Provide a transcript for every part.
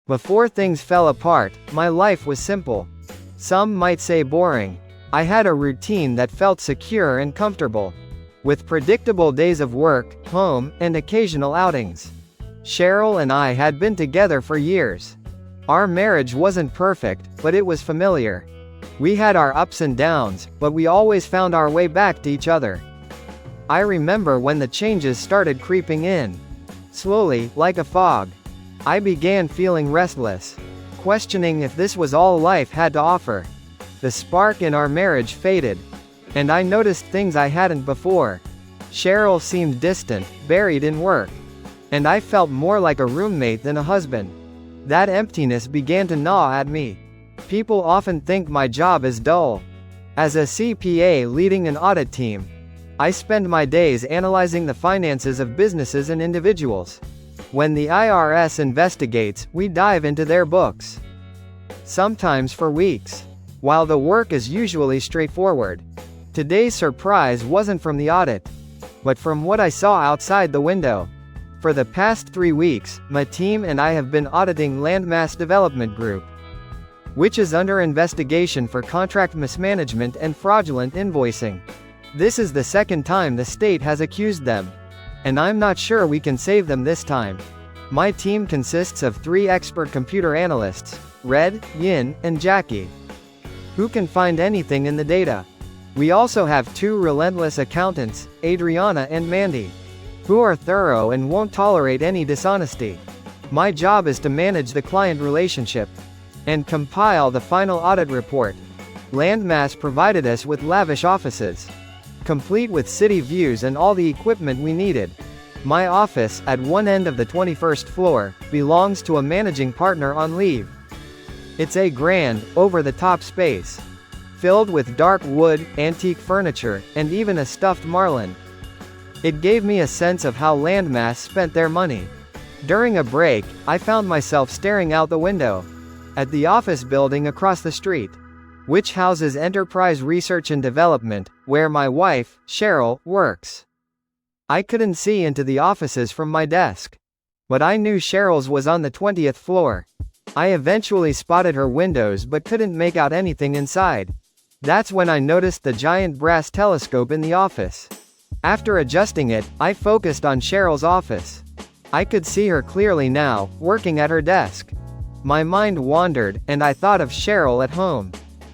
Before things fell apart, my life was simple. Some might say boring. I had a routine that felt secure and comfortable, with predictable days of work, home, and occasional outings. Cheryl and I had been together for years. Our marriage wasn't perfect, but it was familiar. We had our ups and downs, but we always found our way back to each other. I remember when the changes started creeping in. Slowly, like a fog. I began feeling restless, questioning if this was all life had to offer. The spark in our marriage faded, and I noticed things I hadn't before. Cheryl seemed distant, buried in work, and I felt more like a roommate than a husband. That emptiness began to gnaw at me. People often think my job is dull. As a CPA leading an audit team, I spend my days analyzing the finances of businesses and individuals. When the IRS investigates, we dive into their books. Sometimes for weeks. While the work is usually straightforward. Today's surprise wasn't from the audit, but from what I saw outside the window. For the past 3 weeks, my team and I have been auditing Landmass Development Group, which is under investigation for contract mismanagement and fraudulent invoicing. This is the second time the state has accused them, and I'm not sure we can save them this time. My team consists of 3 expert computer analysts, Red, Yin, and Jackie, who can find anything in the data. We also have 2 relentless accountants, Adriana and Mandy, who are thorough and won't tolerate any dishonesty. My job is to manage the client relationship and compile the final audit report. Landmass provided us with lavish offices, complete with city views and all the equipment we needed. My office, at one end of the 21st floor, belongs to a managing partner on leave. It's a grand, over-the-top space, filled with dark wood, antique furniture, and even a stuffed marlin. It gave me a sense of how Landmass spent their money. During a break, I found myself staring out the window at the office building across the street, which houses Enterprise Research and Development, where my wife, Cheryl, works. I couldn't see into the offices from my desk, but I knew Cheryl's was on the 20th floor. I eventually spotted her windows but couldn't make out anything inside. That's when I noticed the giant brass telescope in the office. After adjusting it, I focused on Cheryl's office. I could see her clearly now, working at her desk. My mind wandered, and I thought of Cheryl at home,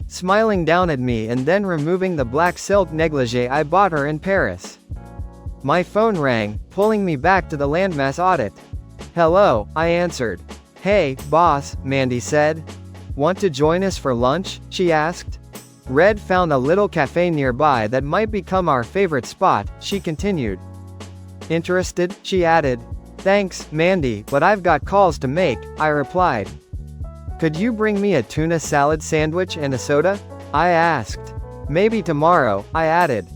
smiling down at me and then removing the black silk negligee I bought her in Paris. My phone rang, pulling me back to the Landmass audit. "Hello," I answered. "Hey, boss," Mandy said. "Want to join us for lunch?" she asked. Red found a little cafe nearby that might become our favorite spot, she continued. "Interested?" she added. "Thanks, Mandy, but I've got calls to make," I replied. "Could you bring me a tuna salad sandwich and a soda?" I asked. "Maybe tomorrow," I added.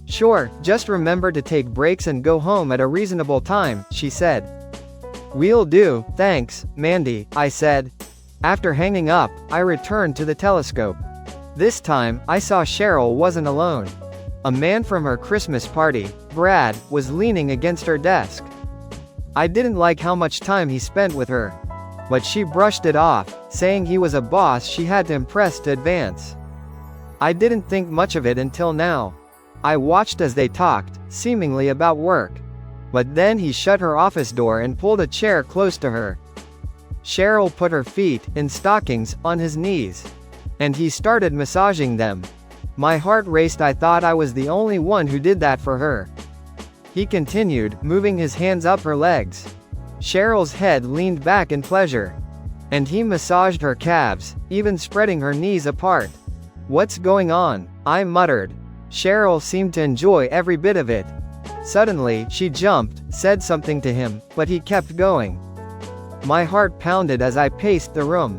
"Sure, just remember to take breaks and go home at a reasonable time," she said. "We'll do, thanks, Mandy," I said. After hanging up, I returned to the telescope. This time, I saw Cheryl wasn't alone. A man from her Christmas party, Brad, was leaning against her desk. I didn't like how much time he spent with her, but she brushed it off, saying he was a boss she had to impress to advance. I didn't think much of it until now. I watched as they talked, seemingly about work. But then he shut her office door and pulled a chair close to her. Cheryl put her feet, in stockings, on his knees, and he started massaging them. My heart raced. I thought I was the only one who did that for her. He continued, moving his hands up her legs. Cheryl's head leaned back in pleasure, and he massaged her calves, even spreading her knees apart. "What's going on?" I muttered. Cheryl seemed to enjoy every bit of it. Suddenly, she jumped, said something to him, but he kept going. My heart pounded as I paced the room.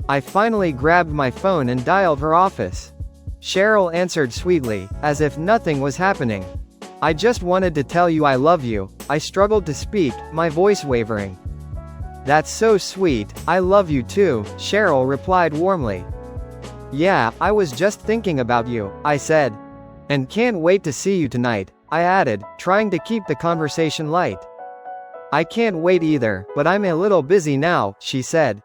I finally grabbed my phone and dialed her office. Cheryl answered sweetly, as if nothing was happening. "I just wanted to tell you I love you," I struggled to speak, my voice wavering. "That's so sweet, I love you too," Cheryl replied warmly. "Yeah, I was just thinking about you," I said. "And can't wait to see you tonight," I added, trying to keep the conversation light. "I can't wait either, but I'm a little busy now," she said.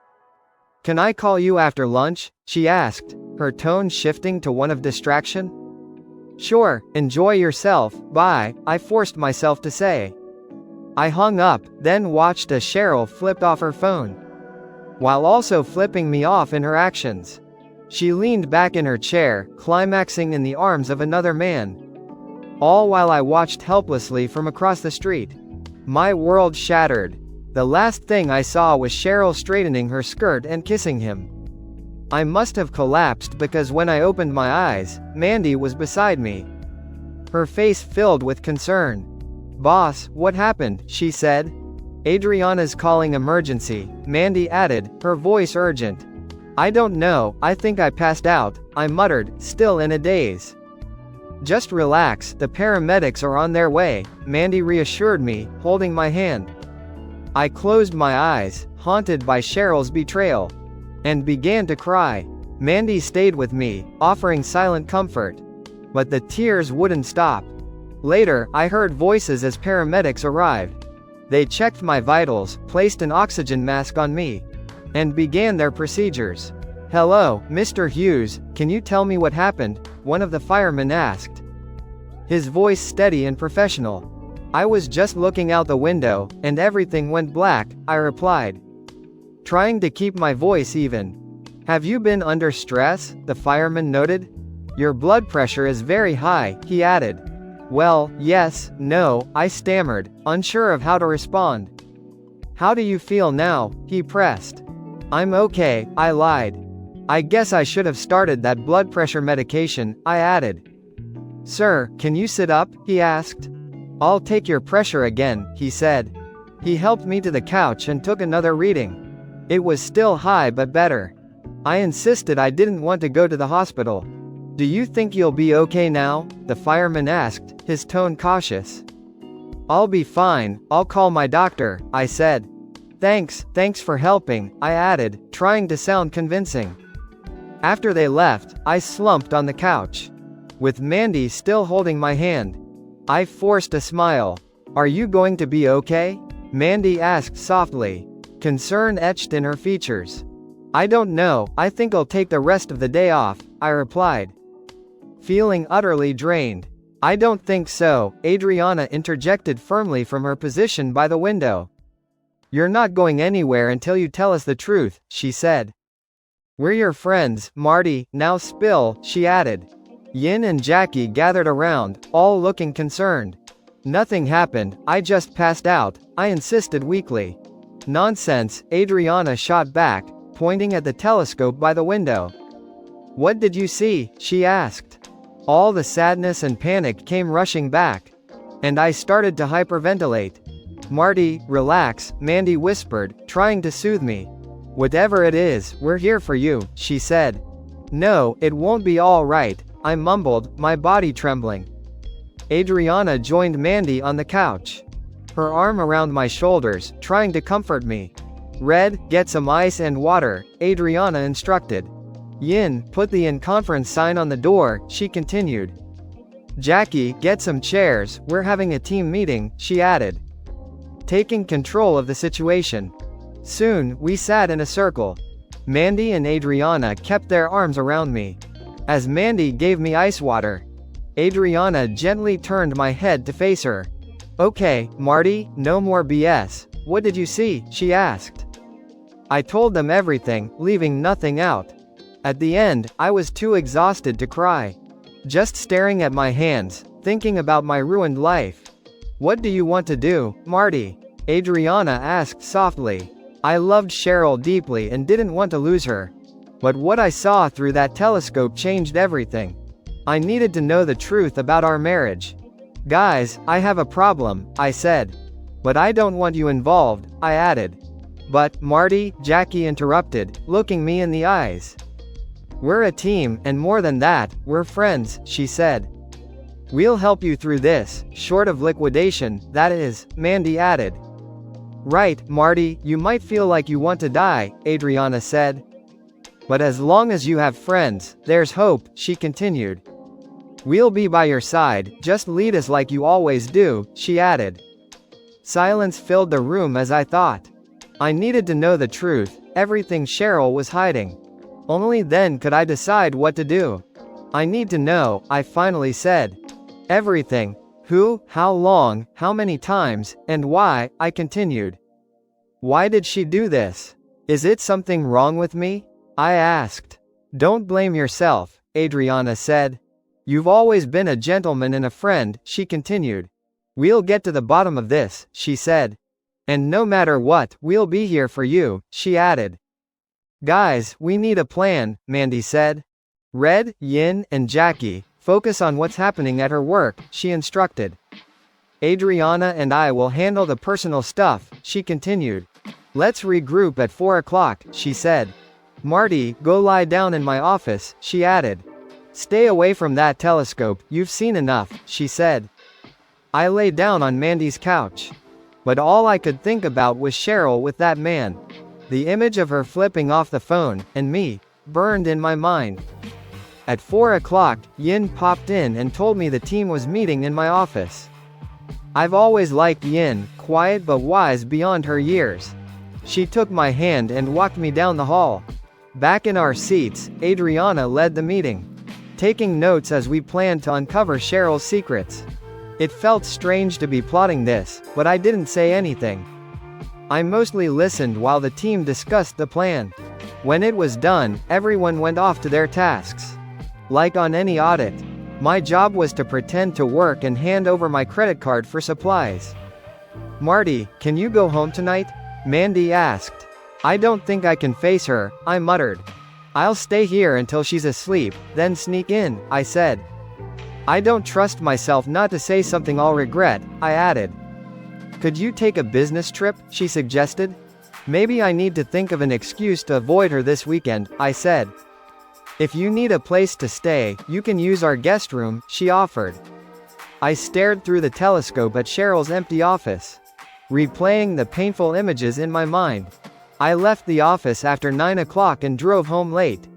Can I call you after lunch? She asked, her tone shifting to one of distraction. Sure, enjoy yourself, bye, I forced myself to say. I hung up, then watched as Cheryl flipped off her phone, while also flipping me off in her actions. She leaned back in her chair, climaxing in the arms of another man, all while I watched helplessly from across the street. My world shattered. The last thing I saw was Cheryl straightening her skirt and kissing him. I must have collapsed because when I opened my eyes, Mandy was beside me, her face filled with concern. Boss, what happened? She said. Adriana's calling emergency, Mandy added, her voice urgent. I don't know, I think I passed out, I muttered, still in a daze. Just relax, the paramedics are on their way, Mandy reassured me, holding my hand. I closed my eyes, haunted by Cheryl's betrayal, and began to cry. Mandy stayed with me, offering silent comfort. But the tears wouldn't stop. Later, I heard voices as paramedics arrived. They checked my vitals, placed an oxygen mask on me, and began their procedures. Hello, Mr. Hughes, can you tell me what happened? One of the firemen asked, his voice steady and professional. I was just looking out the window, and everything went black, I replied, trying to keep my voice even. Have you been under stress? The fireman noted. Your blood pressure is very high, he added. Well, yes, no, I stammered, unsure of how to respond. How do you feel now? He pressed. I'm okay, I lied. I guess I should have started that blood pressure medication, I added. Sir, can you sit up? He asked. I'll take your pressure again, he said. He helped me to the couch and took another reading. It was still high but better. I insisted I didn't want to go to the hospital. Do you think you'll be okay now? The fireman asked, his tone cautious. I'll be fine, I'll call my doctor, I said. Thanks for helping, I added, trying to sound convincing. After they left, I slumped on the couch, with Mandy still holding my hand. I forced a smile. Are you going to be okay? Mandy asked softly, concern etched in her features. I don't know, I think I'll take the rest of the day off, I replied, feeling utterly drained. I don't think so, Adriana interjected firmly from her position by the window. You're not going anywhere until you tell us the truth, she said. We're your friends, Marty, now spill, she added. Yin and Jackie gathered around, all looking concerned. Nothing happened, I just passed out, I insisted weakly. Nonsense, Adriana shot back, pointing at the telescope by the window. What did you see? She asked. All the sadness and panic came rushing back, and I started to hyperventilate. Marty, relax, Mandy whispered, trying to soothe me. Whatever it is, we're here for you, she said. No, it won't be all right, I mumbled, my body trembling. Adriana joined Mandy on the couch, her arm around my shoulders, trying to comfort me. Red, get some ice and water, Adriana instructed. Yin, put the in conference sign on the door, she continued. Jackie, get some chairs, we're having a team meeting, she added, taking control of the situation. Soon, we sat in a circle. Mandy and Adriana kept their arms around me. As Mandy gave me ice water, Adriana gently turned my head to face her. Okay, Marty, no more BS. What did you see? She asked. I told them everything, leaving nothing out. At the end, I was too exhausted to cry. Just staring at my hands, thinking about my ruined life. What do you want to do, Marty? Adriana asked softly. I loved Cheryl deeply and didn't want to lose her. But what I saw through that telescope changed everything. I needed to know the truth about our marriage. Guys, I have a problem, I said. But I don't want you involved, I added. But, Marty, Jackie interrupted, looking me in the eyes. We're a team, and more than that, we're friends, she said. We'll help you through this, short of liquidation, that is, Mandy added. Right, Marty, you might feel like you want to die, Adriana said. But as long as you have friends, there's hope, she continued. We'll be by your side, just lead us like you always do, she added. Silence filled the room as I thought. I needed to know the truth, everything Cheryl was hiding. Only then could I decide what to do. I need to know, I finally said. Everything. Who, how long, how many times, and why, I continued. Why did she do this? Is it something wrong with me? I asked. Don't blame yourself, Adriana said. You've always been a gentleman and a friend, she continued. We'll get to the bottom of this, she said. And no matter what, we'll be here for you, she added. Guys, we need a plan, Mandy said. Red, Yin, and Jackie, focus on what's happening at her work, she instructed. Adriana and I will handle the personal stuff, she continued. Let's regroup at 4 o'clock, she said. Marty, go lie down in my office, she added. Stay away from that telescope, you've seen enough, she said. I lay down on Mandy's couch. But all I could think about was Cheryl with that man. The image of her flipping off the phone, and me, burned in my mind. At 4 o'clock, Yin popped in and told me the team was meeting in my office. I've always liked Yin, quiet but wise beyond her years. She took my hand and walked me down the hall. Back in our seats, Adriana led the meeting, taking notes as we planned to uncover Cheryl's secrets. It felt strange to be plotting this, but I didn't say anything. I mostly listened while the team discussed the plan. When it was done, everyone went off to their tasks. Like on any audit, my job was to pretend to work and hand over my credit card for supplies. Marty, can you go home tonight? Mandy asked. I don't think I can face her, I muttered. I'll stay here until she's asleep, then sneak in, I said. I don't trust myself not to say something I'll regret, I added. Could you take a business trip? She suggested. Maybe I need to think of an excuse to avoid her this weekend, I said. If you need a place to stay, you can use our guest room, she offered. I stared through the telescope at Cheryl's empty office, replaying the painful images in my mind. I left the office after 9 o'clock and drove home late,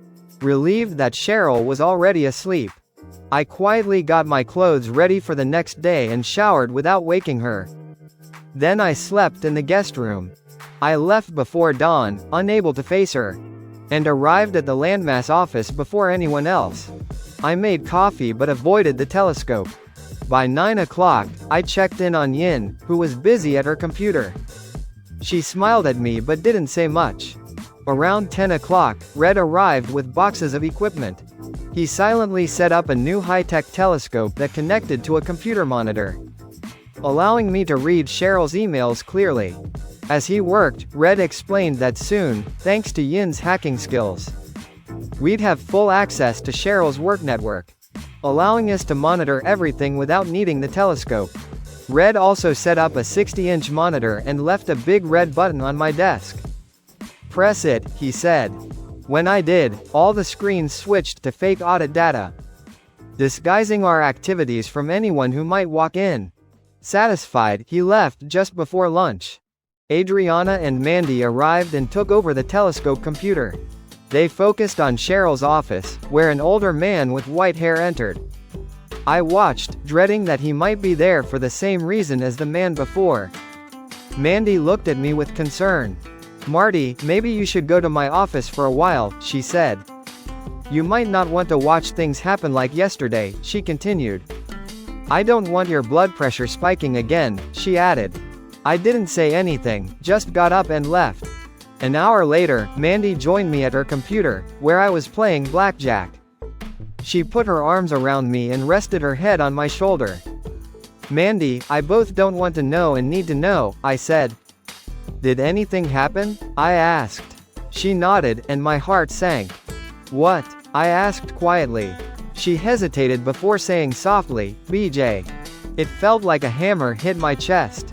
relieved that Cheryl was already asleep. I quietly got my clothes ready for the next day and showered without waking her. Then I slept in the guest room. I left before dawn, unable to face her, and arrived at the landmass office before anyone else. I made coffee but avoided the telescope. By 9 o'clock, I checked in on Yin, who was busy at her computer. She smiled at me but didn't say much. Around 10 o'clock, Red arrived with boxes of equipment. He silently set up a new high-tech telescope that connected to a computer monitor, allowing me to read Cheryl's emails clearly. As he worked, Red explained that soon, thanks to Yin's hacking skills, we'd have full access to Cheryl's work network, allowing us to monitor everything without needing the telescope. Red also set up a 60-inch monitor and left a big red button on my desk. Press it, he said. When I did, all the screens switched to fake audit data, disguising our activities from anyone who might walk in. Satisfied, he left just before lunch. Adriana and Mandy arrived and took over the telescope computer. They focused on Cheryl's office, where an older man with white hair entered. I watched, dreading that he might be there for the same reason as the man before. Mandy looked at me with concern. Marty, maybe you should go to my office for a while, she said. You might not want to watch things happen like yesterday, she continued. I don't want your blood pressure spiking again, she added. I didn't say anything, just got up and left. An hour later, Mandy joined me at her computer, where I was playing blackjack. She put her arms around me and rested her head on my shoulder. Mandy, I both don't want to know and need to know, I said. Did anything happen? I asked. She nodded, and my heart sank. What? I asked quietly. She hesitated before saying softly, BJ. It felt like a hammer hit my chest.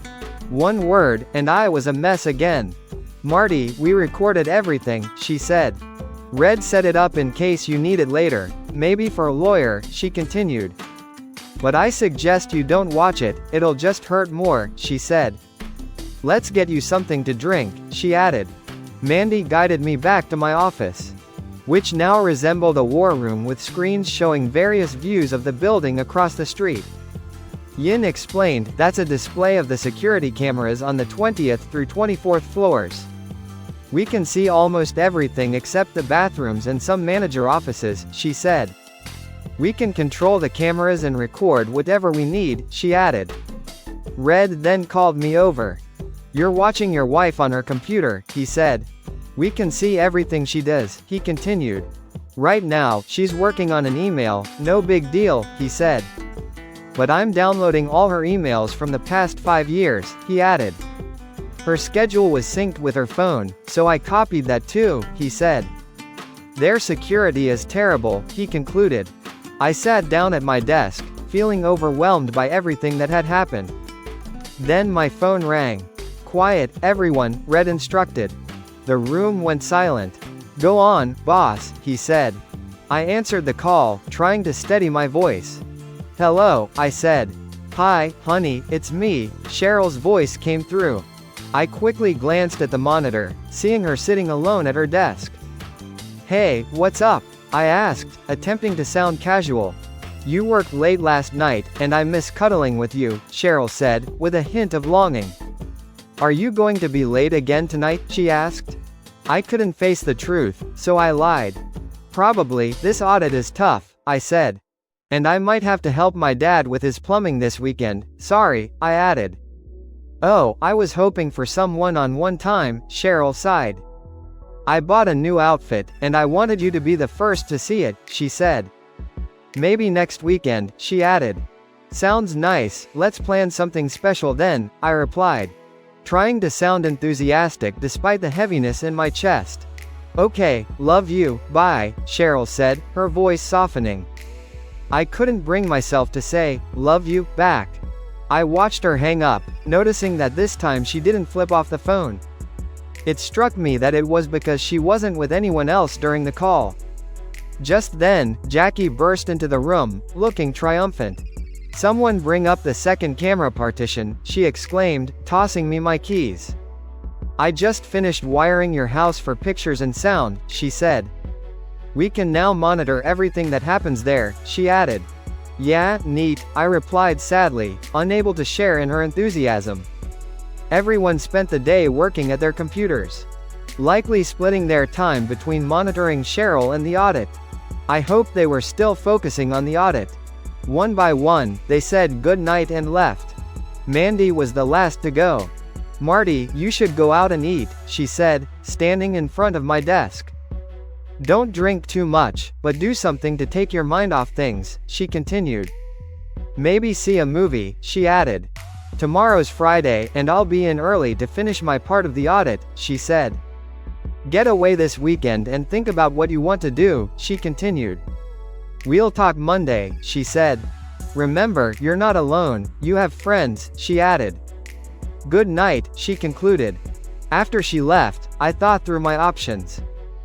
One word, and I was a mess again. Marty, we recorded everything, she said. Red set it up in case you need it later, maybe for a lawyer, she continued. But I suggest you don't watch it, it'll just hurt more, she said. Let's get you something to drink, she added. Mandy guided me back to my office, which now resembled a war room with screens showing various views of the building across the street. Yin explained, that's a display of the security cameras on the 20th through 24th floors. We can see almost everything except the bathrooms and some manager offices, she said. We can control the cameras and record whatever we need, she added. Red then called me over. You're watching your wife on her computer, he said. We can see everything she does, he continued. Right now, she's working on an email, no big deal, he said. But I'm downloading all her emails from the past 5 years, he added. Her schedule was synced with her phone, so I copied that too, he said. Their security is terrible, he concluded. I sat down at my desk, feeling overwhelmed by everything that had happened. Then my phone rang. Quiet, everyone, Red instructed. The room went silent. Go on, boss, he said. I answered the call, trying to steady my voice. Hello, I said. Hi, honey, it's me, Cheryl's voice came through. I quickly glanced at the monitor, seeing her sitting alone at her desk. Hey, what's up? I asked, attempting to sound casual. You worked late last night, and I miss cuddling with you, Cheryl said, with a hint of longing. Are you going to be late again tonight? She asked. I couldn't face the truth, so I lied. Probably, this audit is tough, I said. And I might have to help my dad with his plumbing this weekend, sorry, I added. Oh, I was hoping for some one-on-one time, Cheryl sighed. I bought a new outfit, and I wanted you to be the first to see it, she said. Maybe next weekend, she added. Sounds nice, let's plan something special then, I replied. Trying to sound enthusiastic despite the heaviness in my chest. Okay, love you, bye, Cheryl said, her voice softening. I couldn't bring myself to say, love you, back. I watched her hang up, noticing that this time she didn't flip off the phone. It struck me that it was because she wasn't with anyone else during the call. Just then, Jackie burst into the room, looking triumphant. Someone bring up the second camera partition, she exclaimed, tossing me my keys. I just finished wiring your house for pictures and sound, she said. We can now monitor everything that happens there, she added. Yeah, neat, I replied sadly, unable to share in her enthusiasm. Everyone spent the day working at their computers. Likely splitting their time between monitoring Cheryl and the audit. I hoped they were still focusing on the audit. One by one, they said good night and left. Mandy was the last to go. Marty, you should go out and eat, she said, standing in front of my desk. Don't drink too much, but do something to take your mind off things, she continued. Maybe see a movie, she added. Tomorrow's Friday, and I'll be in early to finish my part of the audit, she said. Get away this weekend and think about what you want to do, she continued. We'll talk Monday, she said. Remember, you're not alone, you have friends, she added. Good night, she concluded. After she left, I thought through my options.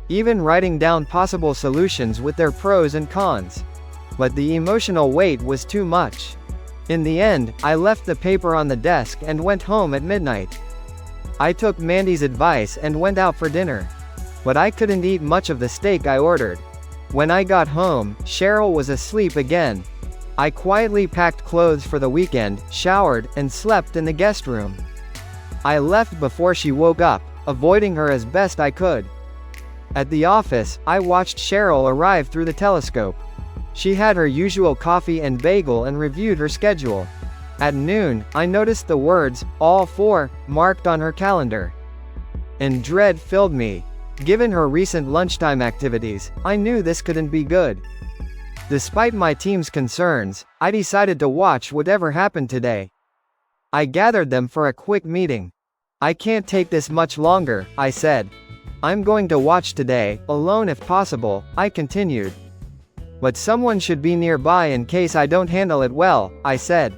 Even writing down possible solutions with their pros and cons. But the emotional weight was too much. In the end, I left the paper on the desk and went home at midnight. I took Mandy's advice and went out for dinner. But I couldn't eat much of the steak I ordered. When I got home, Cheryl was asleep again. I quietly packed clothes for the weekend, showered, and slept in the guest room. I left before she woke up, avoiding her as best I could. At the office, I watched Cheryl arrive through the telescope. She had her usual coffee and bagel and reviewed her schedule. At noon, I noticed the words, all four, marked on her calendar. And dread filled me. Given her recent lunchtime activities, I knew this couldn't be good. Despite my team's concerns, I decided to watch whatever happened today. I gathered them for a quick meeting. I can't take this much longer, I said. I'm going to watch today, alone if possible, I continued. But someone should be nearby in case I don't handle it well, I said.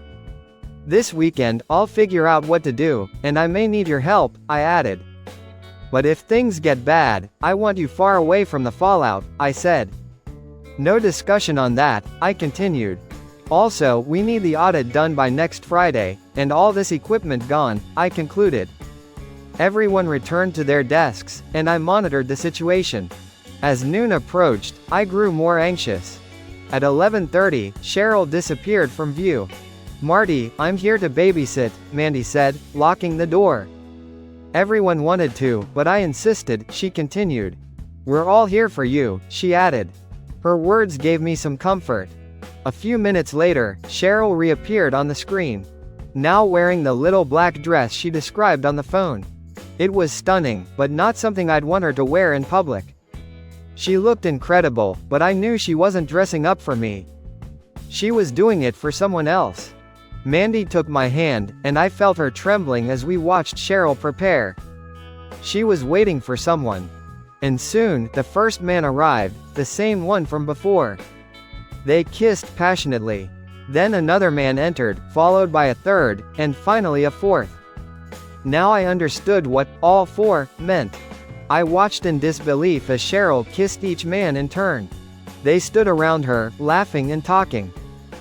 This weekend, I'll figure out what to do, and I may need your help, I added. But if things get bad, I want you far away from the fallout, I said. No discussion on that, I continued. Also, we need the audit done by next Friday, and all this equipment gone, I concluded. Everyone returned to their desks, and I monitored the situation. As noon approached, I grew more anxious. At 11:30, Cheryl disappeared from view. Marty, I'm here to babysit, Mandy said, locking the door. Everyone wanted to, but I insisted, she continued. We're all here for you, she added. Her words gave me some comfort. A few minutes later, Cheryl reappeared on the screen. Now wearing the little black dress she described on the phone. It was stunning, but not something I'd want her to wear in public. She looked incredible, but I knew she wasn't dressing up for me. She was doing it for someone else. Mandy took my hand, and I felt her trembling as we watched Cheryl prepare. She was waiting for someone. And soon, the first man arrived, the same one from before. They kissed passionately. Then another man entered, followed by a third, and finally a fourth. Now I understood what all four meant. I watched in disbelief as Cheryl kissed each man in turn. They stood around her, laughing and talking.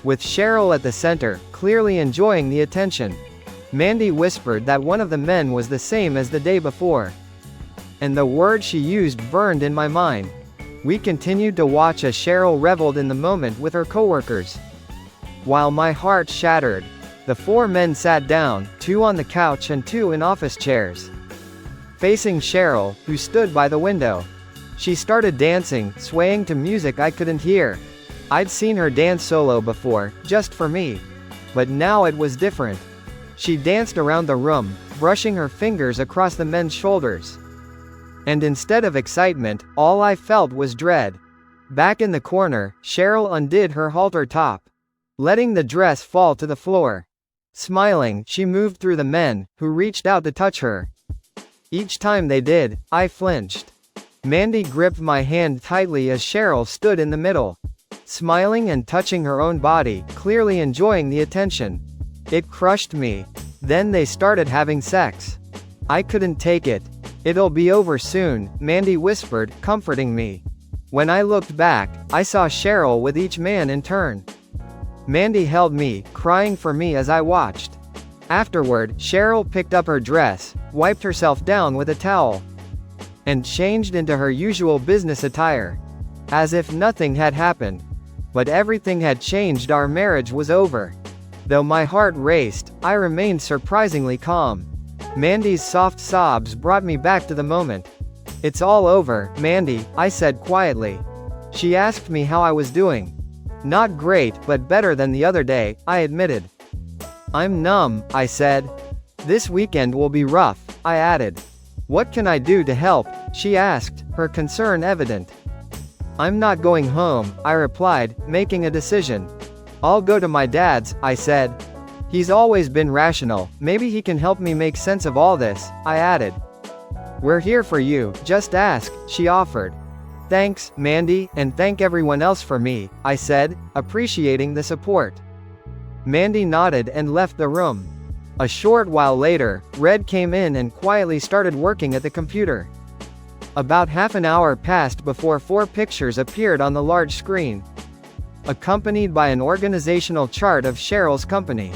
With Cheryl at the center, clearly enjoying the attention. Mandy whispered that one of the men was the same as the day before. And the word she used burned in my mind. We continued to watch as Cheryl reveled in the moment with her coworkers. While my heart shattered, the four men sat down, 2 on the couch and 2 in office chairs. Facing Cheryl, who stood by the window. She started dancing, swaying to music I couldn't hear. I'd seen her dance solo before, just for me. But now it was different. She danced around the room, brushing her fingers across the men's shoulders. And instead of excitement, all I felt was dread. Back in the corner, Cheryl undid her halter top, letting the dress fall to the floor. Smiling, she moved through the men, who reached out to touch her. Each time they did, I flinched. Mandy gripped my hand tightly as Cheryl stood in the middle, smiling and touching her own body, clearly enjoying the attention. It crushed me. Then they started having sex. I couldn't take it. It'll be over soon, Mandy whispered, comforting me. When I looked back, I saw Cheryl with each man in turn. Mandy held me, crying for me as I watched. Afterward, Cheryl picked up her dress, wiped herself down with a towel, and changed into her usual business attire. As if nothing had happened. But everything had changed. Our marriage was over. Though my heart raced, I remained surprisingly calm. Mandy's soft sobs brought me back to the moment. It's all over, Mandy, I said quietly. She asked me how I was doing. Not great, but better than the other day, I admitted. I'm numb, I said. This weekend will be rough, I added. What can I do to help? She asked, her concern evident. I'm not going home, I replied, making a decision. I'll go to my dad's, I said. He's always been rational, maybe he can help me make sense of all this, I added. We're here for you, just ask, she offered. Thanks, Mandy, and thank everyone else for me, I said, appreciating the support. Mandy nodded and left the room. A short while later, Red came in and quietly started working at the computer. About half an hour passed before 4 pictures appeared on the large screen, accompanied by an organizational chart of Cheryl's company.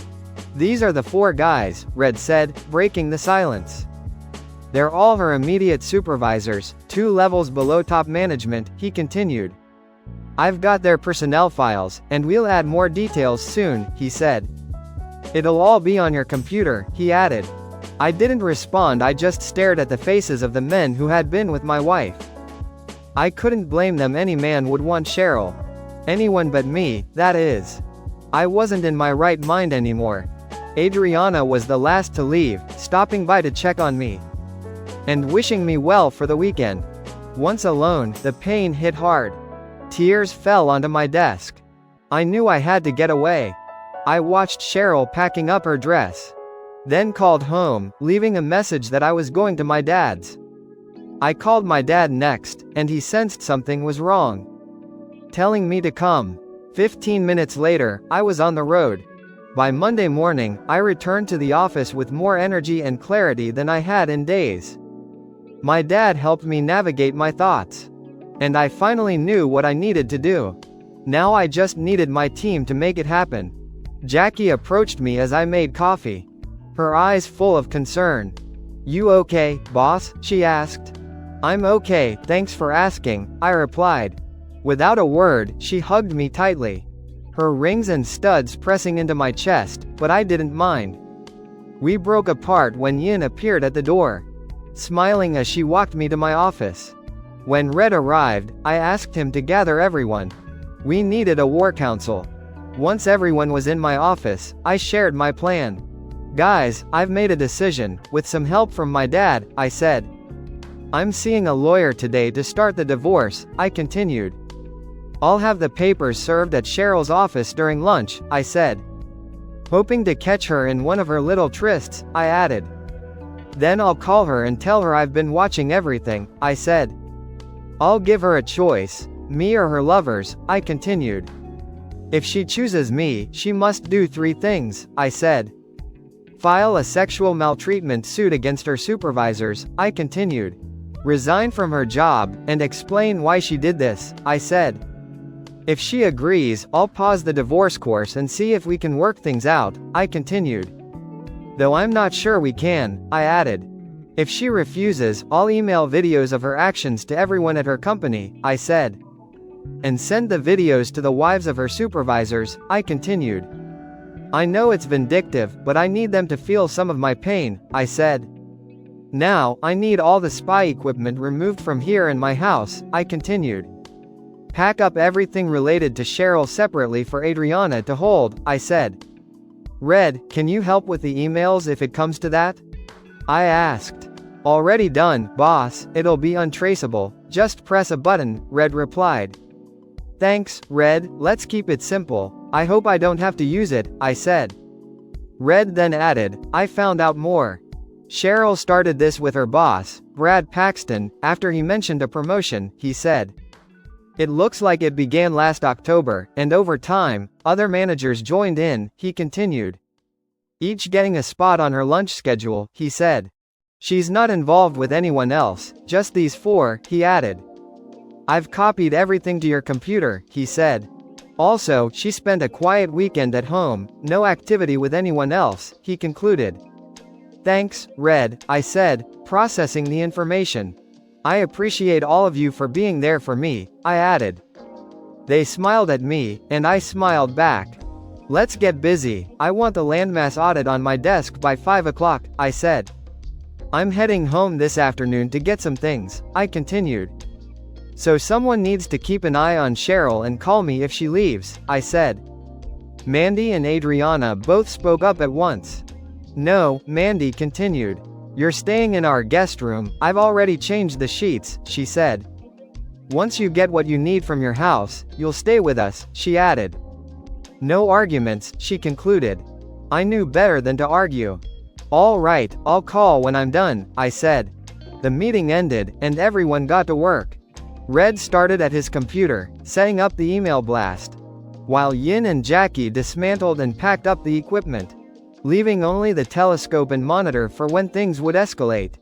These are the 4 guys, Red said, breaking the silence. They're all her immediate supervisors, 2 levels below top management, he continued. I've got their personnel files, and we'll add more details soon, he said. It'll all be on your computer, he added. I didn't respond, I just stared at the faces of the men who had been with my wife. I couldn't blame them, any man would want Cheryl. Anyone but me, that is. I wasn't in my right mind anymore. Adriana was the last to leave, stopping by to check on me. And wishing me well for the weekend. Once alone, the pain hit hard. Tears fell onto my desk. I knew I had to get away. I watched Cheryl packing up her dress. Then called home, leaving a message that I was going to my dad's. I called my dad next, and he sensed something was wrong, telling me to come. 15 minutes later, I was on the road. By Monday morning, I returned to the office with more energy and clarity than I had in days. My dad helped me navigate my thoughts. And I finally knew what I needed to do. Now I just needed my team to make it happen. Jackie approached me as I made coffee, her eyes full of concern. You okay, boss? She asked. I'm okay, thanks for asking, I replied. Without a word, she hugged me tightly, her rings and studs pressing into my chest, but I didn't mind. We broke apart when Yin appeared at the door. smiling as she walked me to my office. When Red arrived, I asked him to gather everyone. We needed a war council. Once everyone was in my office, I shared my plan. Guys, I've made a decision, with some help from my dad, I said. I'm seeing a lawyer today to start the divorce, I continued. I'll have the papers served at Cheryl's office during lunch, I said. Hoping to catch her in one of her little trysts, I added. Then I'll call her and tell her I've been watching everything, I said. I'll give her a choice, me or her lovers, I continued. If she chooses me, she must do 3 things, I said. File a sexual maltreatment suit against her supervisors, I continued. Resign from her job, and explain why she did this, I said. If she agrees, I'll pause the divorce course and see if we can work things out, I continued. Though I'm not sure we can, I added. If she refuses, I'll email videos of her actions to everyone at her company, I said. And send the videos to the wives of her supervisors, I continued. I know it's vindictive, but I need them to feel some of my pain, I said. Now, I need all the spy equipment removed from here and my house, I continued. Pack up everything related to Cheryl separately for Adriana to hold, I said. Red, can you help with the emails if it comes to that? I asked. Already done, boss, it'll be untraceable, just press a button, Red replied. Thanks, Red, let's keep it simple, I hope I don't have to use it, I said. Red then added, I found out more. Cheryl started this with her boss, Brad Paxton, after he mentioned a promotion, he said. It looks like it began last October, and over time, other managers joined in, he continued. Each getting a spot on her lunch schedule, he said. She's not involved with anyone else, just these 4, he added. I've copied everything to your computer, he said. Also, she spent a quiet weekend at home, no activity with anyone else, he concluded. Thanks, Red, I said, processing the information. I appreciate all of you for being there for me, I added. They smiled at me, and I smiled back. Let's get busy, I want the landmass audit on my desk by 5 o'clock, I said. I'm heading home this afternoon to get some things, I continued. So someone needs to keep an eye on Cheryl and call me if she leaves, I said. Mandy and Adriana both spoke up at once. No, Mandy continued. You're staying in our guest room, I've already changed the sheets, she said. Once you get what you need from your house, you'll stay with us, she added. No arguments, she concluded. I knew better than to argue. All right, I'll call when I'm done, I said. The meeting ended, and everyone got to work. Red started at his computer, setting up the email blast, while Yin and Jackie dismantled and packed up the equipment, leaving only the telescope and monitor for when things would escalate.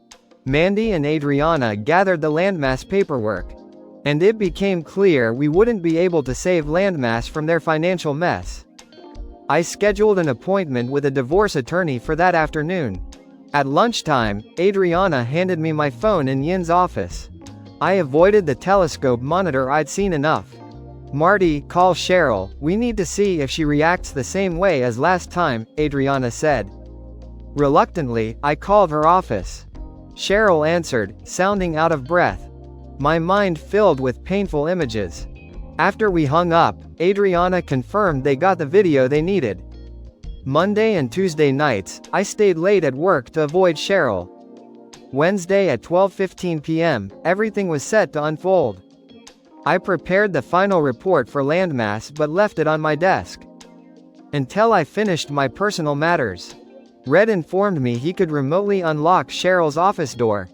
Mandy and Adriana gathered the landmass paperwork, and it became clear we wouldn't be able to save landmass from their financial mess. I scheduled an appointment with a divorce attorney for that afternoon. At lunchtime, Adriana handed me my phone in Yin's office. I avoided the telescope monitor, I'd seen enough. Marty, call Cheryl, we need to see if she reacts the same way as last time, Adriana said. Reluctantly, I called her office. Cheryl answered, sounding out of breath. My mind filled with painful images. After we hung up, Adriana confirmed they got the video they needed. Monday and Tuesday nights, I stayed late at work to avoid Cheryl. Wednesday at 12:15 p.m., everything was set to unfold. I prepared the final report for landmass but left it on my desk until I finished my personal matters. Red informed me he could remotely unlock Cheryl's office door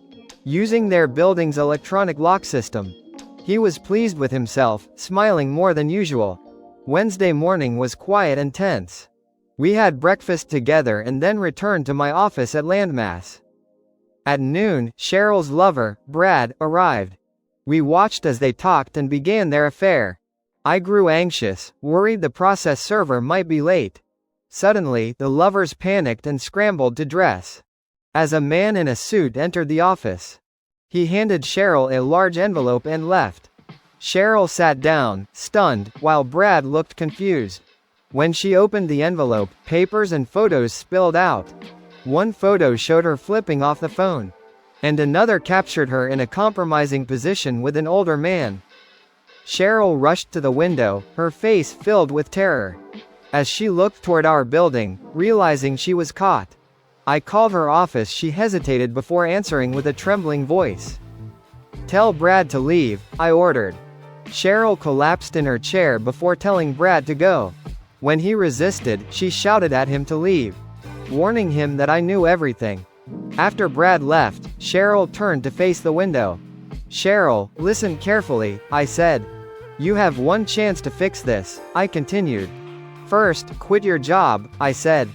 using their building's electronic lock system. He was pleased with himself, smiling more than usual. Wednesday morning was quiet and tense. We had breakfast together and then returned to my office at landmass. At noon, Cheryl's lover, Brad, arrived. We watched as they talked and began their affair. I grew anxious, worried the process server might be late. Suddenly, the lovers panicked and scrambled to dress. As a man in a suit entered the office, he handed Cheryl a large envelope and left. Cheryl sat down, stunned, while Brad looked confused. When she opened the envelope, papers and photos spilled out. One photo showed her flipping off the phone. and another captured her in a compromising position with an older man. Cheryl rushed to the window, her face filled with terror. As she looked toward our building, realizing she was caught, I called her office. She hesitated before answering with a trembling voice. "Tell Brad to leave," I ordered. Cheryl collapsed in her chair before telling Brad to go. When he resisted, she shouted at him to leave, warning him that I knew everything. After Brad left, Cheryl turned to face the window. "Cheryl, listen carefully," I said. "You have one chance to fix this," I continued. "First, quit your job," I said.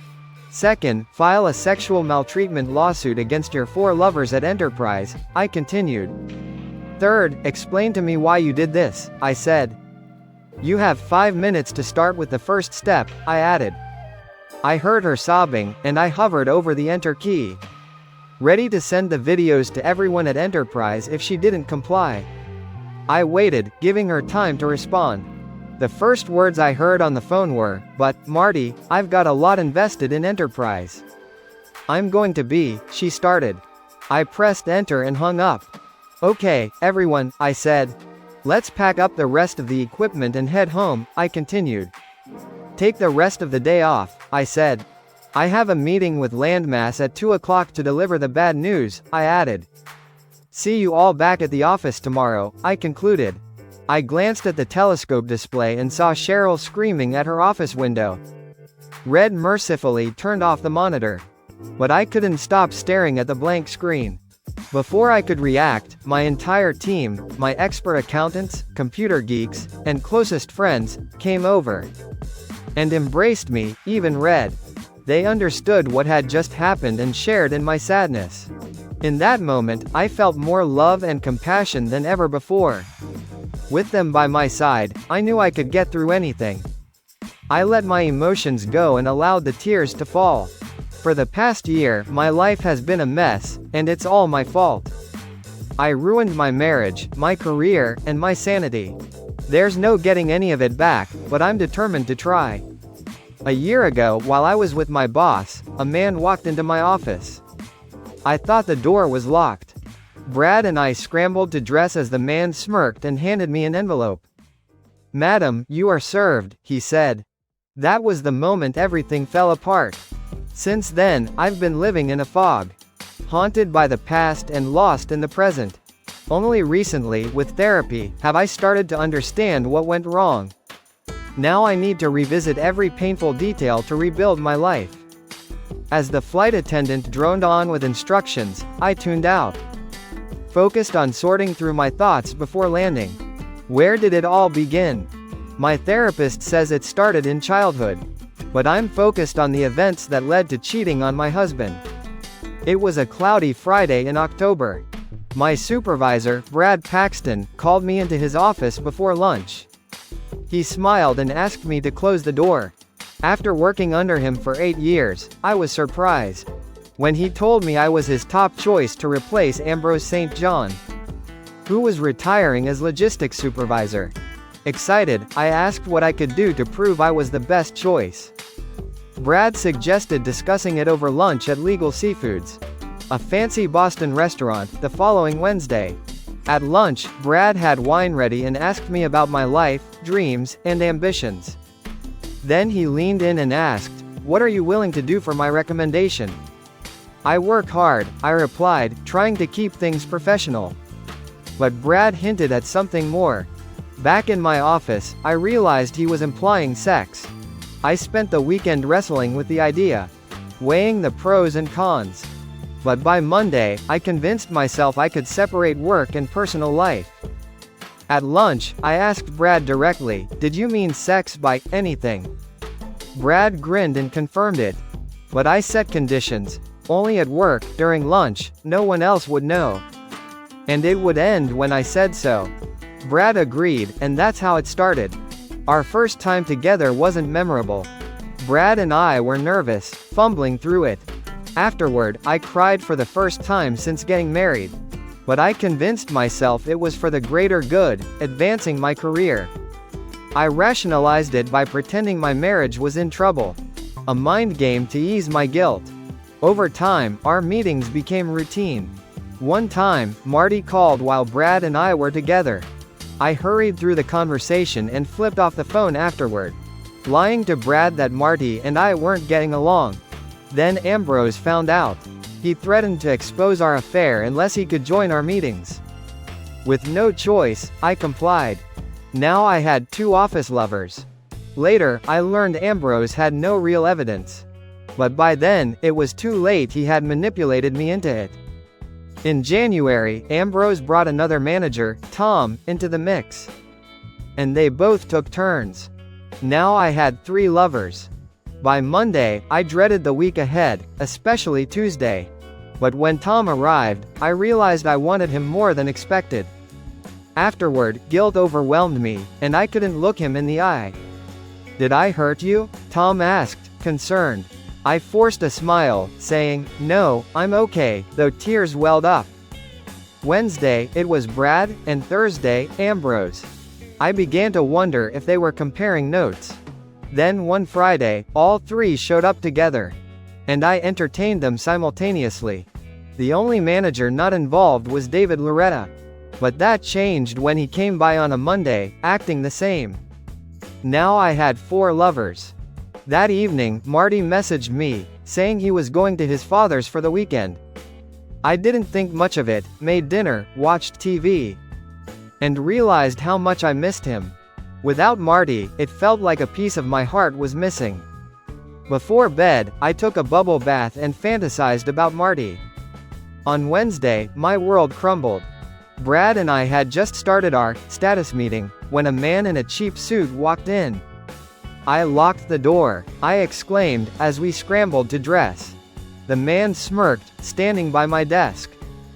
"Second, file a sexual maltreatment lawsuit against your 4 lovers at Enterprise," I continued. "Third, explain to me why you did this," I said. "You have 5 minutes to start with the first step," I added. I heard her sobbing, and I hovered over the enter key, ready to send the videos to everyone at Enterprise if she didn't comply. I waited, giving her time to respond. The first words I heard on the phone were, "But, Marty, I've got a lot invested in Enterprise." "I'm going to be," she started. I pressed enter and hung up. "Okay, everyone," I said. "Let's pack up the rest of the equipment and head home," I continued. "Take the rest of the day off," I said. "I have a meeting with Landmass at 2 o'clock to deliver the bad news," I added. "See you all back at the office tomorrow," I concluded. I glanced at the telescope display and saw Cheryl screaming at her office window. Red mercifully turned off the monitor. But I couldn't stop staring at the blank screen. Before I could react, my entire team, my expert accountants, computer geeks, and closest friends, came over and embraced me, even Red. They understood what had just happened and shared in my sadness. In that moment, I felt more love and compassion than ever before. With them by my side, I knew I could get through anything. I let my emotions go and allowed the tears to fall. For the past year, my life has been a mess, and it's all my fault. I ruined my marriage, my career, and my sanity. There's no getting any of it back, but I'm determined to try. A year ago, while I was with my boss, a man walked into my office. I thought the door was locked. Brad and I scrambled to dress as the man smirked and handed me an envelope. "Madam, you are served," he said. That was the moment everything fell apart. Since then, I've been living in a fog, haunted by the past and lost in the present. Only recently, with therapy, have I started to understand what went wrong. Now I need to revisit every painful detail to rebuild my life. As the flight attendant droned on with instructions, I tuned out, focused on sorting through my thoughts before landing. Where did it all begin? My therapist says it started in childhood. But I'm focused on the events that led to cheating on my husband. It was a cloudy Friday in October. My supervisor, Brad Paxton, called me into his office before lunch. He smiled and asked me to close the door. After working under him for 8 years, I was surprised when he told me I was his top choice to replace Ambrose St. John, who was retiring as logistics supervisor. Excited, I asked what I could do to prove I was the best choice. Brad suggested discussing it over lunch at Legal Seafoods, a fancy Boston restaurant, the following Wednesday. At lunch, Brad had wine ready and asked me about my life, dreams, and ambitions. Then he leaned in and asked, "What are you willing to do for my recommendation?" "I work hard," I replied, trying to keep things professional. But Brad hinted at something more. Back in my office, I realized he was implying sex. I spent the weekend wrestling with the idea, weighing the pros and cons. But by Monday, I convinced myself I could separate work and personal life. At lunch, I asked Brad directly, "Did you mean sex by anything?" Brad grinned and confirmed it. But I set conditions. Only at work, during lunch, no one else would know. And it would end when I said so. Brad agreed, and that's how it started. Our first time together wasn't memorable. Brad and I were nervous, fumbling through it. Afterward, I cried for the first time since getting married. But I convinced myself it was for the greater good, advancing my career. I rationalized it by pretending my marriage was in trouble, a mind game to ease my guilt. Over time, our meetings became routine. One time, Marty called while Brad and I were together. I hurried through the conversation and flipped off the phone afterward, lying to Brad that Marty and I weren't getting along. Then Ambrose found out. He threatened to expose our affair unless he could join our meetings. With no choice, I complied. Now I had two office lovers. Later, I learned Ambrose had no real evidence. But by then, it was too late. He had manipulated me into it. In January, Ambrose brought another manager, Tom, into the mix. And they both took turns. Now I had 3 lovers. By Monday, I dreaded the week ahead, especially Tuesday. But when Tom arrived, I realized I wanted him more than expected. Afterward, guilt overwhelmed me, and I couldn't look him in the eye. "Did I hurt you?" Tom asked, concerned. I forced a smile, saying, "No, I'm okay," though tears welled up. Wednesday, it was Brad, and Thursday, Ambrose. I began to wonder if they were comparing notes. Then one Friday, all 3 showed up together. And I entertained them simultaneously. The only manager not involved was David Loretta. But that changed when he came by on a Monday, acting the same. Now I had 4 lovers. That evening, Marty messaged me, saying he was going to his father's for the weekend. I didn't think much of it, made dinner, watched TV, and realized how much I missed him. Without Marty, it felt like a piece of my heart was missing. Before bed, I took a bubble bath and fantasized about Marty. On Wednesday, my world crumbled. Brad and I had just started our status meeting when a man in a cheap suit walked in. I locked the door, I exclaimed, as we scrambled to dress. The man smirked, standing by my desk.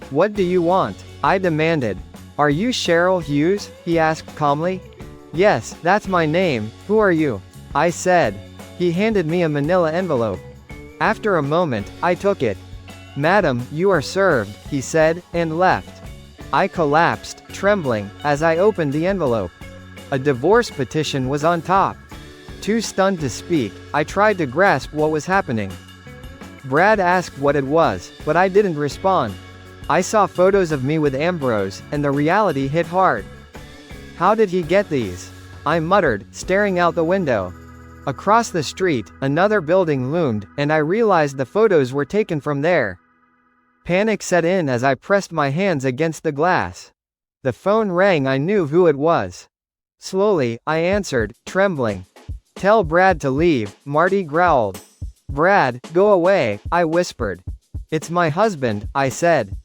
"What do you want?" I demanded. "Are you Cheryl Hughes?" he asked calmly. "Yes, that's my name. Who are you?" I said. He handed me a manila envelope. After a moment, I took it. "Madam, you are served," he said, and left. I collapsed, trembling, as I opened the envelope. A divorce petition was on top. Too stunned to speak, I tried to grasp what was happening. Brad asked what it was, but I didn't respond. I saw photos of me with Ambrose, and the reality hit hard. "How did he get these?" I muttered, staring out the window. Across the street, another building loomed, and I realized the photos were taken from there. Panic set in as I pressed my hands against the glass. The phone rang. I knew who it was. Slowly, I answered, trembling. "Tell Brad to leave," Marty growled. "Brad, go away," I whispered. "It's my husband," I said.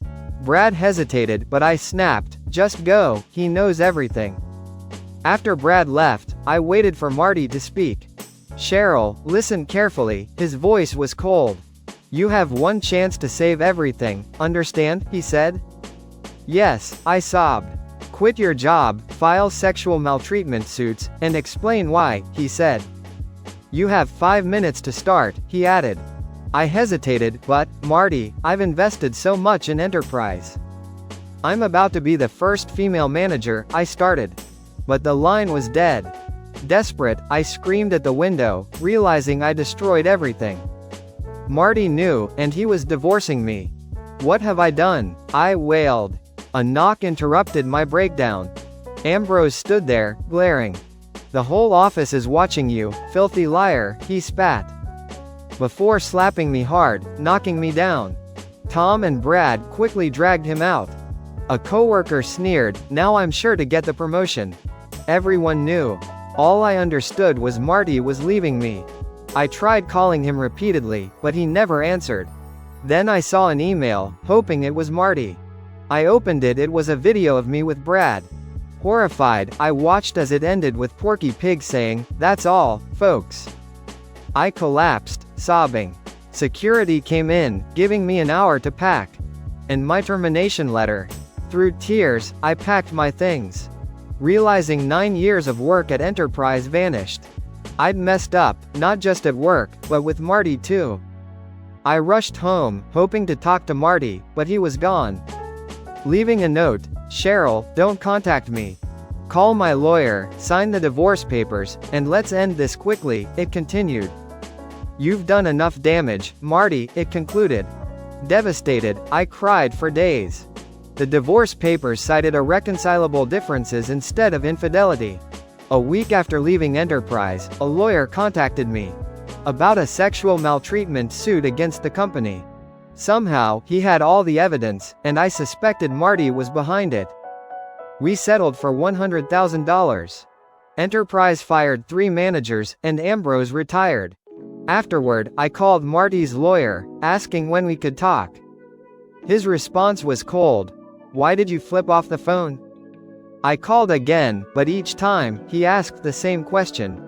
Brad hesitated, but I snapped, "Just go, he knows everything." After Brad left, I waited for Marty to speak. "Cheryl, listen carefully," his voice was cold. "You have one chance to save everything, understand?" he said. "Yes," I sobbed. "Quit your job, file sexual maltreatment suits, and explain why," he said. "You have 5 minutes to start," he added. I hesitated, but, "Marty, I've invested so much in Enterprise. I'm about to be the first female manager," I started. But the line was dead. Desperate, I screamed at the window, realizing I destroyed everything. Marty knew, and he was divorcing me. "What have I done?" I wailed. A knock interrupted my breakdown. Ambrose stood there, glaring. "The whole office is watching you, filthy liar," he spat, before slapping me hard, knocking me down. Tom and Brad quickly dragged him out. A coworker sneered, "Now I'm sure to get the promotion." Everyone knew. All I understood was Marty was leaving me. I tried calling him repeatedly, but he never answered. Then I saw an email, hoping it was Marty. I opened it. It was a video of me with Brad. Horrified, I watched as it ended with Porky Pig saying, "That's all, folks." I collapsed, sobbing. Security came in, giving me an hour to pack. And my termination letter. Through tears, I packed my things, realizing 9 years of work at Enterprise vanished. I'd messed up, not just at work, but with Marty too. I rushed home, hoping to talk to Marty, but he was gone. Leaving a note, "Cheryl, don't contact me. Call my lawyer, sign the divorce papers, and let's end this quickly," it continued. "You've done enough damage, Marty," it concluded. Devastated, I cried for days. The divorce papers cited irreconcilable differences instead of infidelity. A week after leaving Enterprise, a lawyer contacted me about a sexual maltreatment suit against the company. Somehow, he had all the evidence, and I suspected Marty was behind it. We settled for $100,000. Enterprise fired 3 managers, and Ambrose retired. Afterward, I called Marty's lawyer, asking when we could talk. His response was cold. "Why did you flip off the phone?" I called again, but each time, he asked the same question.